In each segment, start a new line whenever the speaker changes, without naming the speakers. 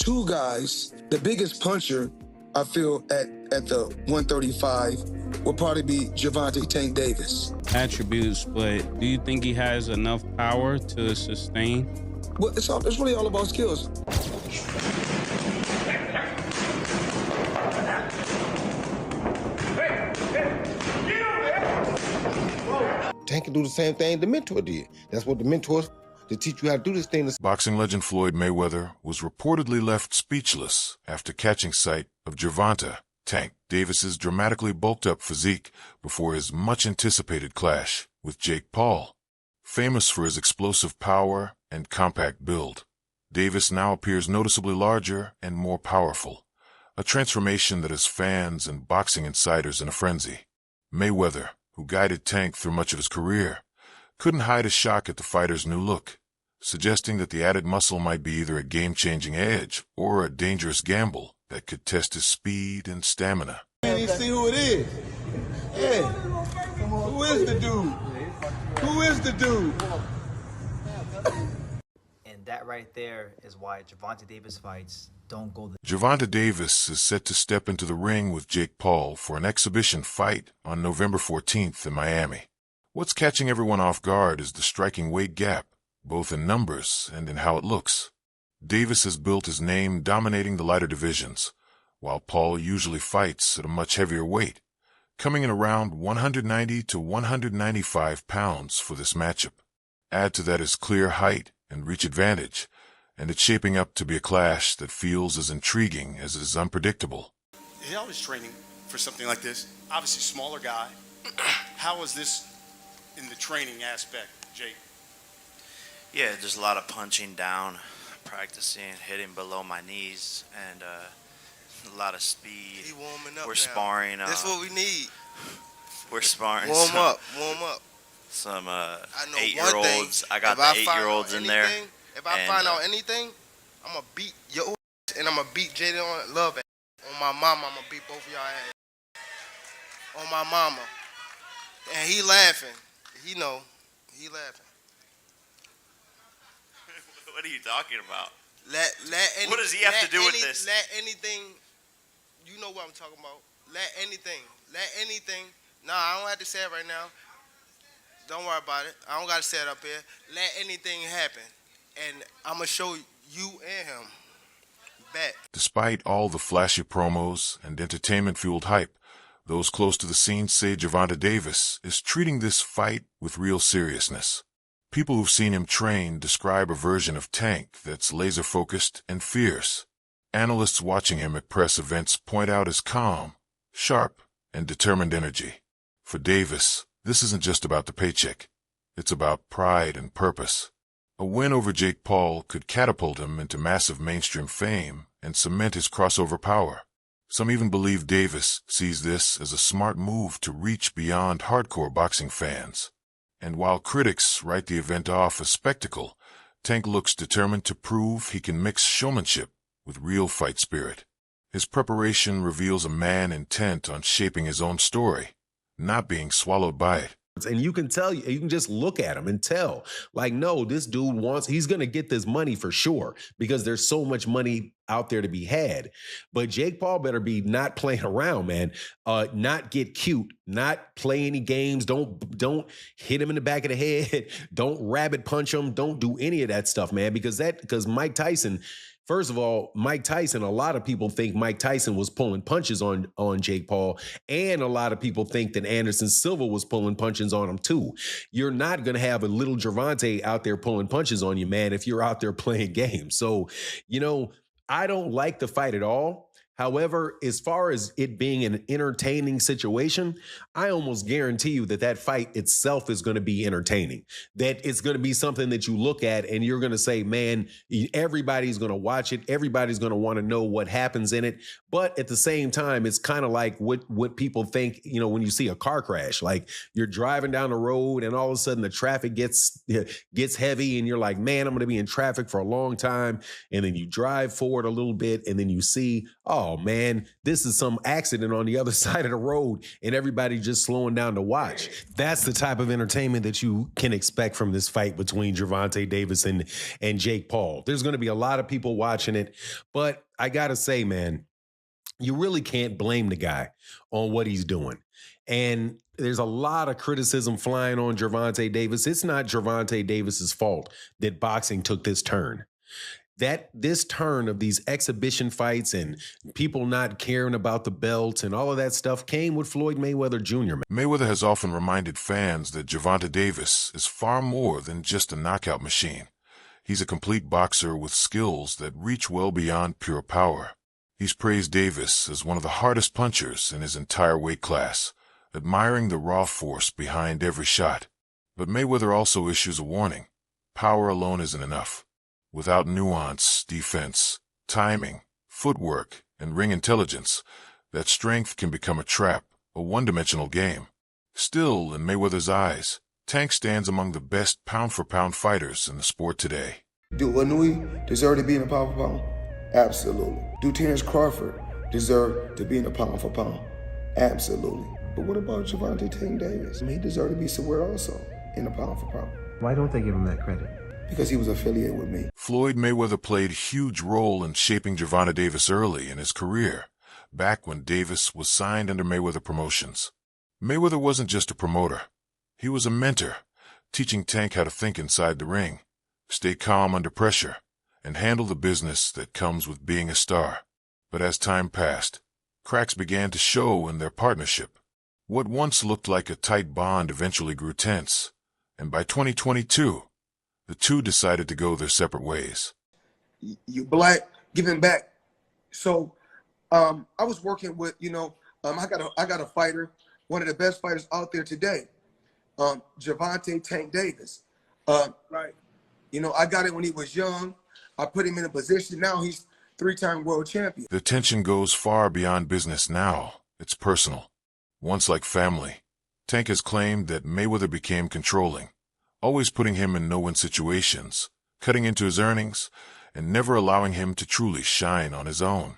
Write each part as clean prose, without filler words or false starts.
two guys, the biggest puncher, I feel, at the 135 will probably be Gervonta Tank Davis.
Attributes, but do you think he has enough power to sustain?
Well, it's really all about skills.
Tank can do the same thing the mentor did. That's what the mentor to teach you how to do this thing.
Boxing legend Floyd Mayweather was reportedly left speechless after catching sight of Gervonta Tank Davis's dramatically bulked up physique before his much-anticipated clash with Jake Paul. Famous for his explosive power and compact build, Davis now appears noticeably larger and more powerful, a transformation that has fans and boxing insiders in a frenzy. Mayweather, who guided Tank through much of his career, couldn't hide his shock at the fighter's new look, suggesting that the added muscle might be either a game-changing edge or a dangerous gamble that could test his speed and stamina.
You see who it is? Hey, who is the dude? Who is the dude?
And that right there is why Gervonta Davis fights don't go.
Gervonta Davis is set to step into the ring with Jake Paul for an exhibition fight on November 14th in Miami. What's catching everyone off guard is the striking weight gap, both in numbers and in how it looks. Davis has built his name dominating the lighter divisions, while Paul usually fights at a much heavier weight, coming in around 190 to 195 pounds for this matchup. Add to that his clear height and reach advantage, and it's shaping up to be a clash that feels as intriguing as it is unpredictable.
How is training for something like this? Obviously, smaller guy. How is this in the training aspect, Jake?
Yeah, there's a lot of punching down, practicing, hitting below my knees, and a lot of speed.
He warming up.
We're
now.
sparring.
That's what we need.
We're sparring.
Warm up.
Some
I know
8-year-olds. I got the 8-year-olds in there.
If I find out anything, I'm going to beat your ass, and I'm going to beat Jaden on Love ass. On my mama, I'm going to beat both of y'all ass. On my mama. And he laughing. He know. He laughing.
What are you talking about?
What
does he have to do with this?
Let anything, you know what I'm talking about. Let anything. Nah, I don't have to say it right now. Don't worry about it. I don't got to say it up here. Let anything happen. And I'm going to show you and him. Bet.
Despite all the flashy promos and entertainment-fueled hype, those close to the scene say Gervonta Davis is treating this fight with real seriousness. People who've seen him train describe a version of Tank that's laser-focused and fierce. Analysts watching him at press events point out his calm, sharp, and determined energy. For Davis, this isn't just about the paycheck. It's about pride and purpose. A win over Jake Paul could catapult him into massive mainstream fame and cement his crossover power. Some even believe Davis sees this as a smart move to reach beyond hardcore boxing fans. And while critics write the event off as spectacle, Tank looks determined to prove he can mix showmanship with real fight spirit. His preparation reveals a man intent on shaping his own story, not being swallowed by it.
And you can tell, you can just look at him and tell, like, no, this dude he's going to get this money for sure because there's so much money out there to be had. But Jake Paul better be not playing around, man. Not get cute, not play any games. Don't hit him in the back of the head. Don't rabbit punch him. Don't do any of that stuff, man, because Mike Tyson, first of all, Mike Tyson, a lot of people think Mike Tyson was pulling punches on Jake Paul, and a lot of people think that Anderson Silva was pulling punches on him too. You're not going to have a little Gervonta out there pulling punches on you, man, if you're out there playing games. So, I don't like the fight at all. However, as far as it being an entertaining situation, I almost guarantee you that fight itself is going to be entertaining. That it's going to be something that you look at and you're going to say, man, everybody's going to watch it. Everybody's going to want to know what happens in it. But at the same time, it's kind of like what people think, when you see a car crash, like you're driving down the road and all of a sudden the traffic gets heavy and you're like, man, I'm going to be in traffic for a long time. And then you drive forward a little bit and then you see, oh, oh man, this is some accident on the other side of the road and everybody just slowing down to watch. That's the type of entertainment that you can expect from this fight between Gervonta Davis and Jake Paul. There's going to be a lot of people watching it, but I got to say, man, you really can't blame the guy on what he's doing. And there's a lot of criticism flying on Gervonta Davis. It's not Gervonta Davis's fault that boxing took this turn. This turn of these exhibition fights and people not caring about the belts and all of that stuff came with Floyd Mayweather Jr.
Mayweather has often reminded fans that Gervonta Davis is far more than just a knockout machine. He's a complete boxer with skills that reach well beyond pure power. He's praised Davis as one of the hardest punchers in his entire weight class, admiring the raw force behind every shot. But Mayweather also issues a warning. Power alone isn't enough. Without nuance, defense, timing, footwork, and ring intelligence, that strength can become a trap, a one-dimensional game. Still, in Mayweather's eyes, Tank stands among the best pound-for-pound fighters in the sport today.
Do Inouye deserve to be in the pound for pound? Absolutely. Do Terrence Crawford deserve to be in the pound for pound? Absolutely. But what about Gervonta Tank Davis? He deserved to be somewhere also in the pound for pound.
Why don't they give him that credit?
Because he was affiliated with me.
Floyd Mayweather played a huge role in shaping Gervonta Davis early in his career, back when Davis was signed under Mayweather Promotions. Mayweather wasn't just a promoter. He was a mentor, teaching Tank how to think inside the ring, stay calm under pressure, and handle the business that comes with being a star. But as time passed, cracks began to show in their partnership. What once looked like a tight bond eventually grew tense, and by 2022, the two decided to go their separate ways.
You black, giving back. So I was working with, I got a fighter, one of the best fighters out there today, Gervonta Tank Davis. Right. I got it when he was young. I put him in a position. Now he's 3-time world champion.
The tension goes far beyond business now. It's personal. Once like family, Tank has claimed that Mayweather became controlling, always putting him in no-win situations, cutting into his earnings, and never allowing him to truly shine on his own.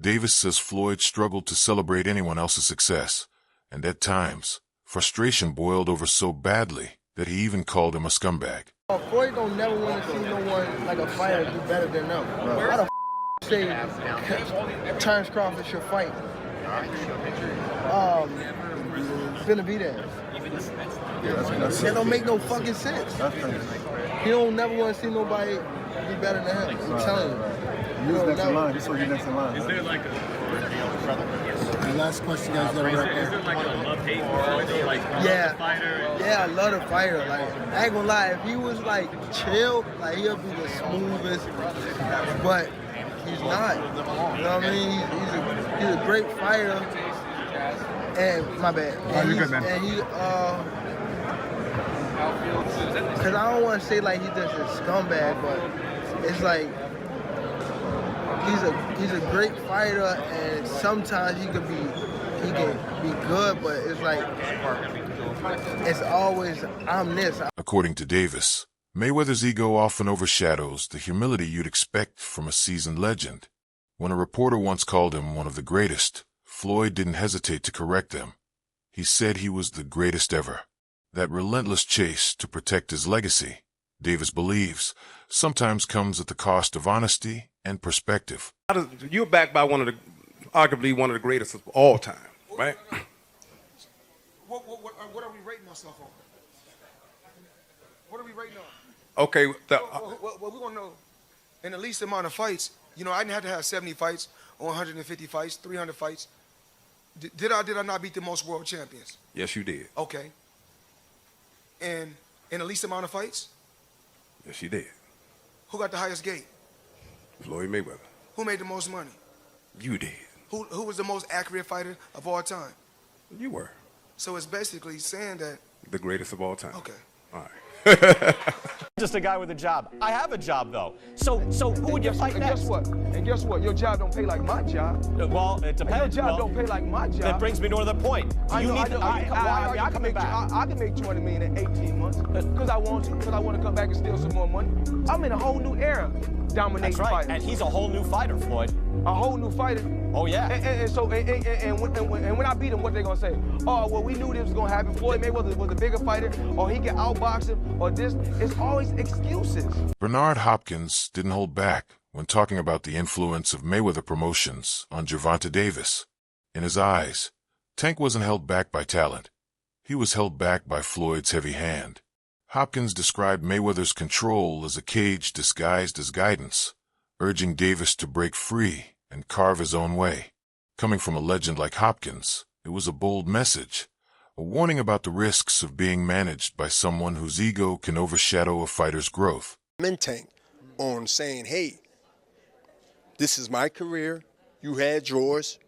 Davis says Floyd struggled to celebrate anyone else's success, and at times, frustration boiled over so badly that he even called him a scumbag.
Floyd don't never want to see no one like a fighter do better than them. How the say Terrence Crawford should fight? Benavidez. That don't make no fucking sense. He don't never want to see nobody be better than him. I'm telling you.
Who's next in line? This one, next in line.
Is there like
The last question, guys.
is there like a love-hate for like
yeah,
fighter?
Yeah, I love the fighter. Like, I ain't gonna lie, if he was like chill, like he'll be the smoothest. But he's not. You know what I mean? He's a great fighter. And my bad. And
you're good, man.
And he because I don't want to say like he's just a scumbag, but it's like he's a great fighter, and sometimes he can be good, but it's like it's always I'm this.
According to Davis, Mayweather's ego often overshadows the humility you'd expect from a seasoned legend. When a reporter once called him one of the greatest, Floyd didn't hesitate to correct them. He said he was the greatest ever. That relentless chase to protect his legacy, Davis believes, sometimes comes at the cost of honesty and perspective.
You're backed by arguably one of the greatest of all time, right?
What are we rating ourselves on? What are we rating on?
Okay.
Well, we're going to know in the least amount of fights. I didn't have to have 70 fights or 150 fights, 300 fights. Did I not beat the most world champions?
Yes, you did.
Okay. And in the least amount of fights?
Yes, you did.
Who got the highest gate?
Floyd Mayweather.
Who made the most money?
You did.
Who was the most accurate fighter of all time?
You were.
So it's basically saying that...
The greatest of all time.
Okay.
All right.
just a guy with a job. I have a job, though. So who would you fight next?
And guess what? Your job don't pay like my job.
Well, it depends.
Your job don't pay like my job.
That brings me to another point. I can make
$200 million in 18 months because I want to. Because I want to come back and steal some more money. I'm in a whole new era, dominating
That's right.
fighters.
And he's a whole new fighter, Floyd.
A whole new fighter.
Oh yeah.
And when I beat him, what they gonna say? Oh, well, we knew this was gonna happen. Floyd Mayweather was a bigger fighter, or he can outbox him, or this. It's always excuses.
Bernard Hopkins didn't hold back when talking about the influence of Mayweather Promotions on Gervonta Davis. In his eyes, Tank wasn't held back by talent. He was held back by Floyd's heavy hand. Hopkins described Mayweather's control as a cage disguised as guidance, urging Davis to break free and carve his own way. Coming from a legend like Hopkins, it was a bold message, a warning about the risks of being managed by someone whose ego can overshadow a fighter's growth.
Tank on saying, hey, this is my career. You had yours.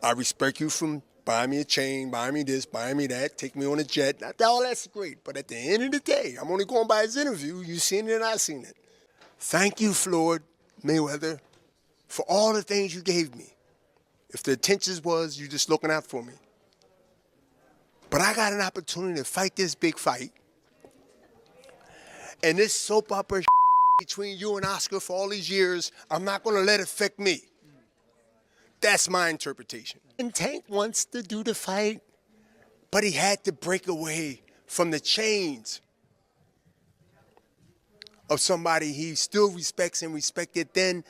I respect you from buying me a chain, buying me this, buying me that, take me on a jet. All that's great. But at the end of the day, I'm only going by his interview. You seen it and I seen it. Thank you, Floyd Mayweather, for all the things you gave me. If the intentions was you just looking out for me. But I got an opportunity to fight this big fight. And this soap opera between you and Oscar for all these years, I'm not going to let it affect me. That's my interpretation. And Tank wants to do the fight, but he had to break away from the chains of somebody he still respects and respected then.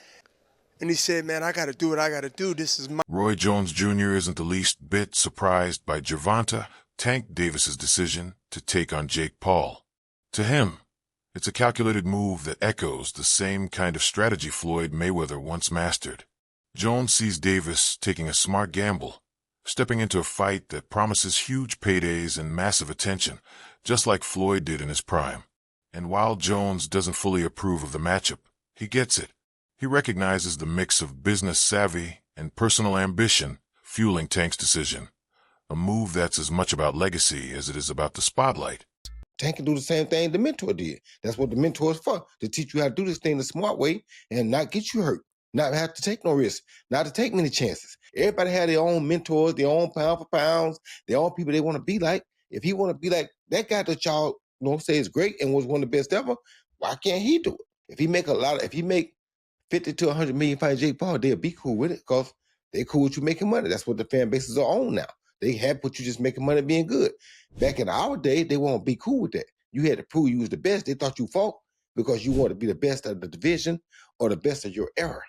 And he said, man, I got to do what I got to do. This is my...
Roy Jones Jr. isn't the least bit surprised by Gervonta Tank Davis's decision to take on Jake Paul. To him, it's a calculated move that echoes the same kind of strategy Floyd Mayweather once mastered. Jones sees Davis taking a smart gamble, stepping into a fight that promises huge paydays and massive attention, just like Floyd did in his prime. And while Jones doesn't fully approve of the matchup, he gets it. He recognizes the mix of business savvy and personal ambition fueling Tank's decision, a move that's as much about legacy as it is about the spotlight.
Tank can do the same thing the mentor did. That's what the mentor is for, to teach you how to do this thing the smart way and not get you hurt, not have to take no risks, not to take many chances. Everybody had their own mentors, their own pound for pounds, their own people they want to be like. If he want to be like that guy that y'all say is great and was one of the best ever, why can't he do it? If he make if he make 50 to 100 million fighting Jake Paul, they'll be cool with it because they're cool with you making money. That's what the fan bases are on now. They have put you just making money being good. Back in our day, they won't be cool with that. You had to prove you was the best. They thought you fought because you wanted to be the best of the division or the best of your era.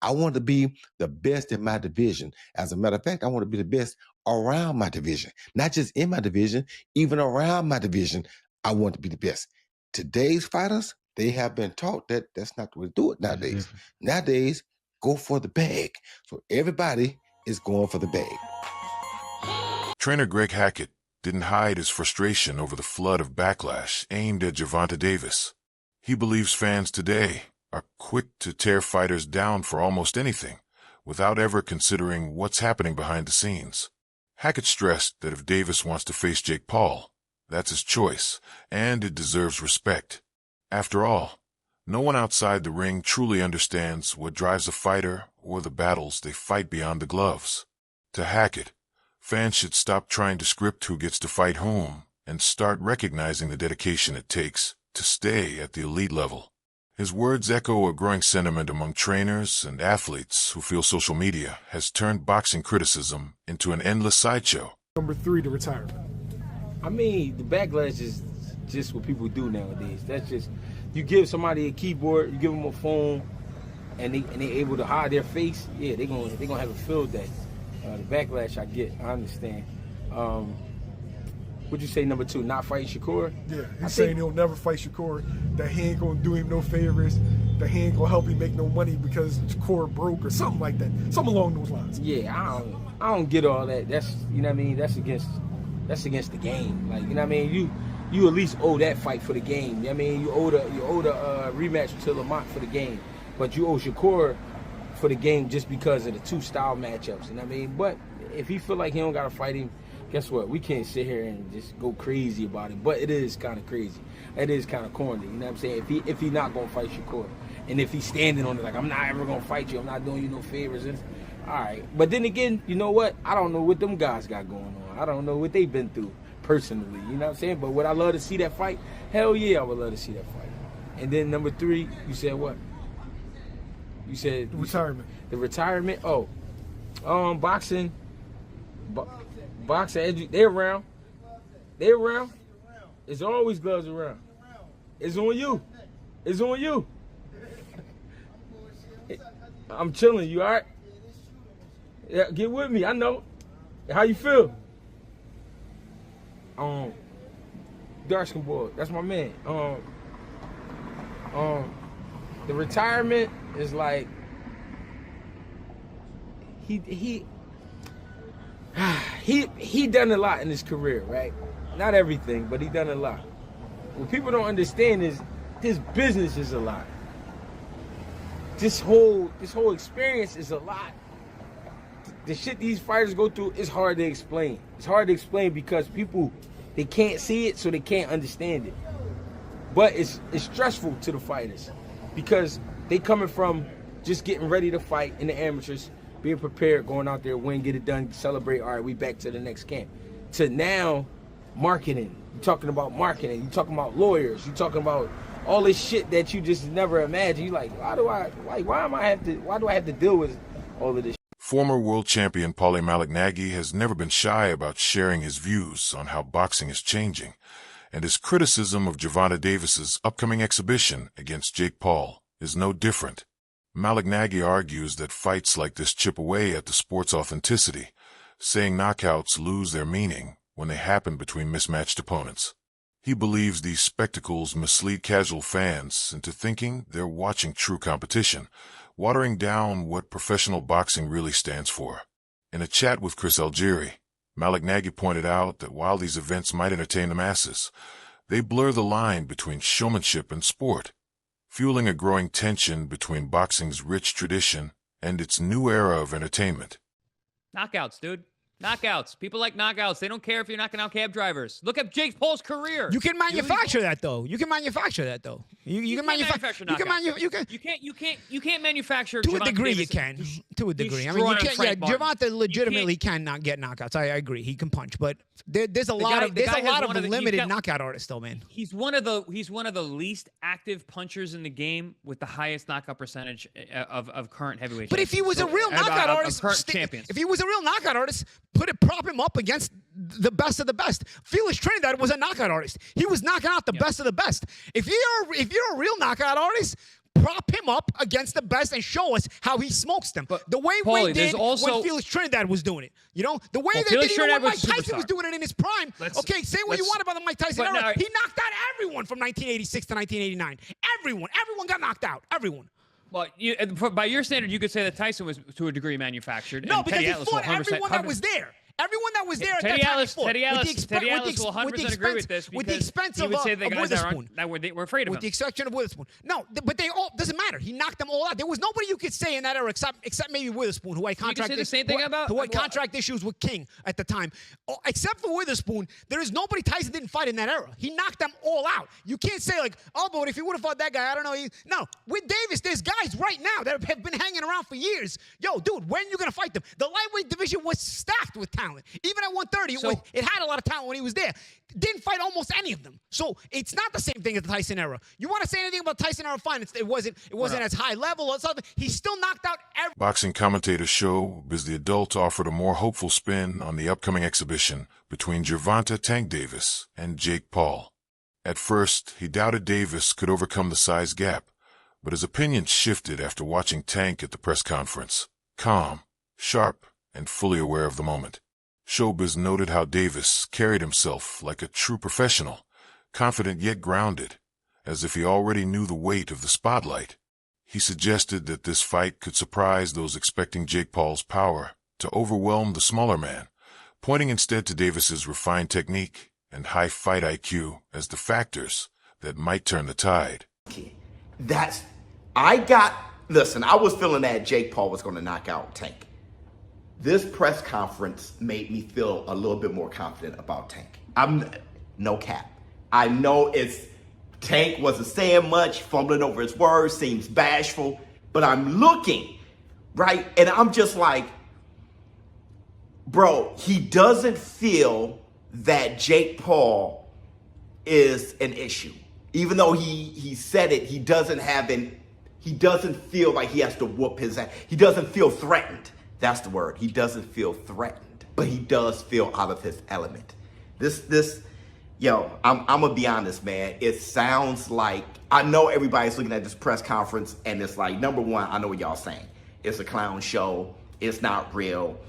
I want to be the best in my division. As a matter of fact, I want to be the best around my division. Not just in my division, even around my division, I want to be the best. Today's fighters, they have been taught that that's not the way to do it nowadays. Mm-hmm. Nowadays, go for the bag. So everybody is going for the bag.
Trainer Greg Hackett didn't hide his frustration over the flood of backlash aimed at Gervonta Davis. He believes fans today are quick to tear fighters down for almost anything, without ever considering what's happening behind the scenes. Hackett stressed that if Davis wants to face Jake Paul, that's his choice, and it deserves respect. After all, no one outside the ring truly understands what drives a fighter or the battles they fight beyond the gloves. To Hackett, fans should stop trying to script who gets to fight whom and start recognizing the dedication it takes to stay at the elite level. His words echo a growing sentiment among trainers and athletes who feel social media has turned boxing criticism into an endless sideshow.
Number 3, the retirement.
I mean, the backlash is just what people do nowadays. That's just, you give somebody a keyboard, you give them a phone, and they able to hide their face. Yeah, they gonna have a field day. The backlash I get, I understand. What'd you say, number 2, not fighting Shakur?
Yeah, he's saying he'll never fight Shakur, that he ain't gonna do him no favors, that he ain't gonna help him make no money because Shakur broke or something like that. Something along those lines.
Yeah, I don't get all that. That's, you know what I mean, that's against the game. Like, you know what I mean? You at least owe that fight for the game. You know what I mean? You owe the rematch to Lamont for the game. But you owe Shakur for the game just because of the 2 style matchups. You know what I mean? But if he feel like he don't gotta fight him, guess what? We can't sit here and just go crazy about it, but it is kind of crazy. It is kind of corny. You know what I'm saying? If he not gonna fight Shakur, and if he's standing on it like I'm not ever gonna fight you, I'm not doing you no favors. All right, but then again, you know what? I don't know what them guys got going on. I don't know what they've been through personally. You know what I'm saying? But would I love to see that fight? Hell yeah, I would love to see that fight. And then number 3, you said what? You said
retirement.
The retirement. Oh, boxing. Boxing. They're around. They're around. It's always gloves around. It's on you. It's on you. I'm chilling. You all right? Yeah, get with me. I know. How you feel? Dark skin boy. That's my man. The retirement is like he done a lot in his career, right? Not everything, but he done a lot. What people don't understand is this business is a lot. This whole experience is a lot. The shit these fighters go through is hard to explain. It's hard to explain because people, they can't see it, so they can't understand it. But it's stressful to the fighters because they coming from just getting ready to fight in the amateurs, being prepared, going out there, win, get it done, celebrate, all right, we back to the next camp. To now, marketing. You're talking about marketing. You're talking about lawyers. You're talking about all this shit that you just never imagined. You're like, why do I have to deal with all of this?
Former world champion Paulie Malignaggi has never been shy about sharing his views on how boxing is changing, and his criticism of Gervonta Davis's upcoming exhibition against Jake Paul is no different. Malignaggi argues that fights like this chip away at the sport's authenticity, saying knockouts lose their meaning when they happen between mismatched opponents. He believes these spectacles mislead casual fans into thinking they're watching true competition, watering down what professional boxing really stands for. In a chat with Chris Algieri, Malignaggi pointed out that while these events might entertain the masses, they blur the line between showmanship and sport, fueling a growing tension between boxing's rich tradition and its new era of entertainment.
Knockouts, dude. Knockouts. People like knockouts. They don't care if you're knocking out cab drivers. Look at Jake Paul's career.
You can manufacture that though. You can manufacture that though. You can manufacture.
You can't manufacture.
To a degree, you can. To a degree. I mean, you can't. Yeah, Gervonta legitimately cannot get knockouts. I agree. He can punch, but there's a lot of limited knockout artists though, man.
He's one of the least active punchers in the game with the highest knockout percentage of current heavyweight.
But if he was a real knockout artist, if he was a real knockout artist, prop him up against the best of the best. Felix Trinidad was a knockout artist. He was knocking out the best of the best. If you're a real knockout artist, prop him up against the best and show us how he smokes them. But the way we did when Felix Trinidad was doing it. You know? The way they did when Mike Tyson was doing it in his prime. Okay, say what you want about the Mike Tyson era. He knocked out everyone from 1986 to 1989. Everyone got knocked out. Everyone.
Well, by your standard, you could say that Tyson was, to a degree, manufactured.
No, because he fought everyone that was there. Everyone that was there at that time he fought.
Teddy Atlas will 100% agree with this
with the expense of
Witherspoon. That were afraid of him.
With the exception of Witherspoon. No, but they all, doesn't matter. He knocked them all out. There was nobody you could say in that era except maybe Witherspoon, who had contract issues with King at the time. Except for Witherspoon, there is nobody Tyson didn't fight in that era. He knocked them all out. You can't say like, oh, but if he would have fought that guy, I don't know. No, with Davis, there's guys right now that have been hanging around for years. Yo, dude, when you gonna fight them? The lightweight division was stacked with talent. Even at 130, it had a lot of talent when he was there. Didn't fight almost any of them. So it's not the same thing as the Tyson era. You want to say anything about Tyson era? Fine. It wasn't as high level or something. He still knocked out every.
Boxing commentators show as the adult offered a more hopeful spin on the upcoming exhibition between Gervonta Tank Davis and Jake Paul. At first, he doubted Davis could overcome the size gap, but his opinion shifted after watching Tank at the press conference. Calm, sharp, and fully aware of the moment. Showbiz noted how Davis carried himself like a true professional, confident yet grounded, as if he already knew the weight of the spotlight. He suggested that this fight could surprise those expecting Jake Paul's power to overwhelm the smaller man, pointing instead to Davis's refined technique and high fight IQ as the factors that might turn the tide.
Listen, I was feeling that Jake Paul was going to knock out Tank. This press conference made me feel a little bit more confident about Tank. I'm no cap. I know Tank wasn't saying much, fumbling over his words, seems bashful, but I'm looking, right? And I'm just like, bro, he doesn't feel that Jake Paul is an issue. Even though he said it, he doesn't feel like he has to whoop his ass. He doesn't feel threatened. That's the word. He doesn't feel threatened, but he does feel out of his element. I'm gonna be honest, man. It sounds like, I know everybody's looking at this press conference and it's like, number one, I know what y'all saying. It's a clown show. It's not real.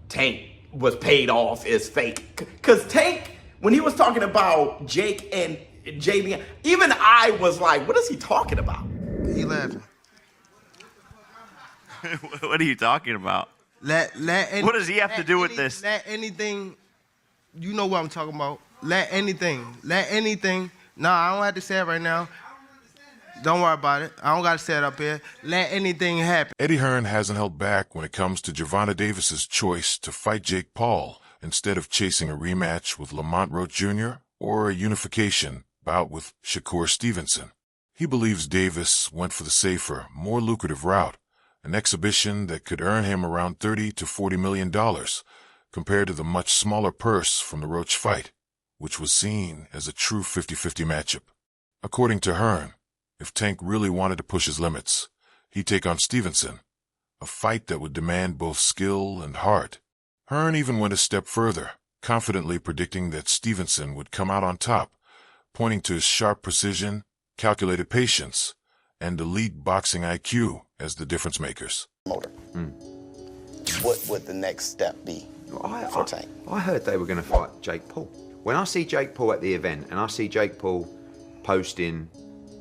Tank was paid off. It's fake. Cause Tank, when he was talking about Jake and JB, even I was like, what is he talking about?
He laughing.
What are you talking about? What does he have to do with this?
Let anything, you know what I'm talking about. Let anything. Nah, I don't have to say it right now. Don't worry about it. I don't got to say it up here. Let anything happen.
Eddie Hearn hasn't held back when it comes to Gervonta Davis's choice to fight Jake Paul instead of chasing a rematch with Lamont Roach Jr. or a unification bout with Shakur Stevenson. He believes Davis went for the safer, more lucrative route, an exhibition that could earn him around $30 to $40 million, compared to the much smaller purse from the Roach fight, which was seen as a true 50-50 matchup. According to Hearn, if Tank really wanted to push his limits, he'd take on Stevenson, a fight that would demand both skill and heart. Hearn even went a step further, confidently predicting that Stevenson would come out on top, pointing to his sharp precision, calculated patience, and elite boxing IQ as the difference makers.
What would the next step be for Tank?
I heard they were going to fight Jake Paul. When I see Jake Paul at the event and I see Jake Paul posting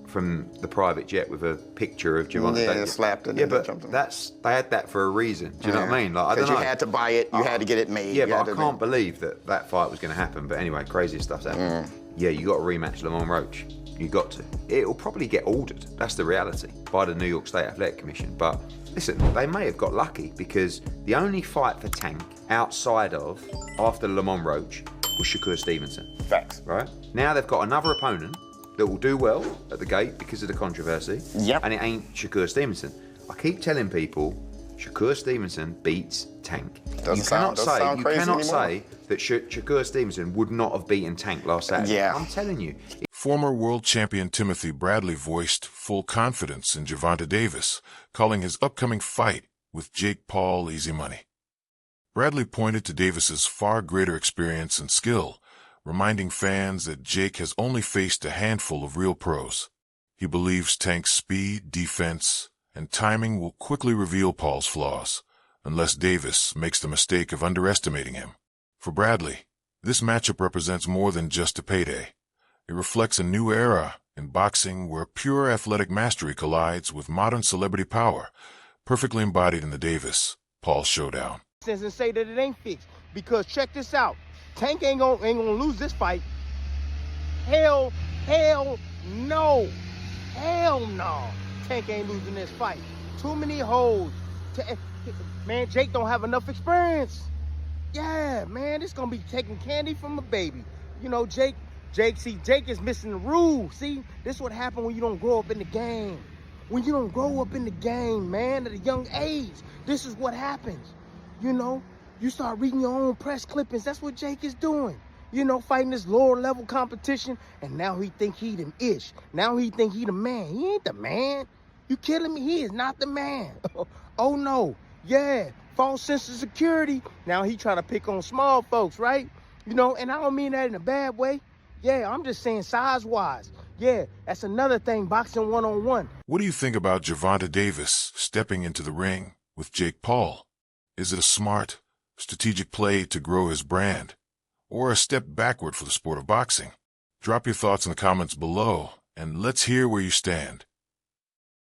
from the private jet with a picture of Gervonta Davis.
Slapped it.
Yeah, but they had that for a reason. Do you know what I mean? Like, I don't know.
You had to buy it. You had to get it made.
Yeah, but I can't believe that fight was going to happen. But anyway, crazy stuff's happening. Yeah, you got to rematch Lamont Roach. You got to. It'll probably get ordered. That's the reality by the New York State Athletic Commission. But listen, they may have got lucky because the only fight for Tank outside of after Lamont Roach was Shakur Stevenson.
Facts.
Right? Now they've got another opponent that will do well at the gate because of the controversy.
Yep.
And it ain't Shakur Stevenson. I keep telling people Shakur Stevenson beats Tank. You cannot say that Shakur Stevenson would not have beaten Tank last Saturday.
Yeah.
I'm telling you.
Former world champion Timothy Bradley voiced full confidence in Gervonta Davis, calling his upcoming fight with Jake Paul easy money. Bradley pointed to Davis's far greater experience and skill, reminding fans that Jake has only faced a handful of real pros. He believes Tank's speed, defense, and timing will quickly reveal Paul's flaws, unless Davis makes the mistake of underestimating him. For Bradley, this matchup represents more than just a payday. It reflects a new era in boxing where pure athletic mastery collides with modern celebrity power, perfectly embodied in the Davis-Paul showdown.
And say that it ain't fixed, because check this out. Tank ain't gonna lose this fight. Hell no. Tank ain't losing this fight. Too many holes. Man, Jake don't have enough experience. Yeah, man, this gonna be taking candy from a baby. You know, Jake is missing the rules. See, this is what happened when you don't grow up in the game. When you don't grow up in the game, man, at a young age, this is what happens. You know, you start reading your own press clippings. That's what Jake is doing. You know, fighting this lower level competition, and now he think he the ish. Now he think he the man. He ain't the man. You kidding me? He is not the man. Oh no. Yeah, false sense of security. Now he trying to pick on small folks, right? You know, and I don't mean that in a bad way. Yeah, I'm just saying size-wise. Yeah, that's another thing, boxing one-on-one.
What do you think about Gervonta Davis stepping into the ring with Jake Paul? Is it a smart, strategic play to grow his brand, or a step backward for the sport of boxing? Drop your thoughts in the comments below, and let's hear where you stand.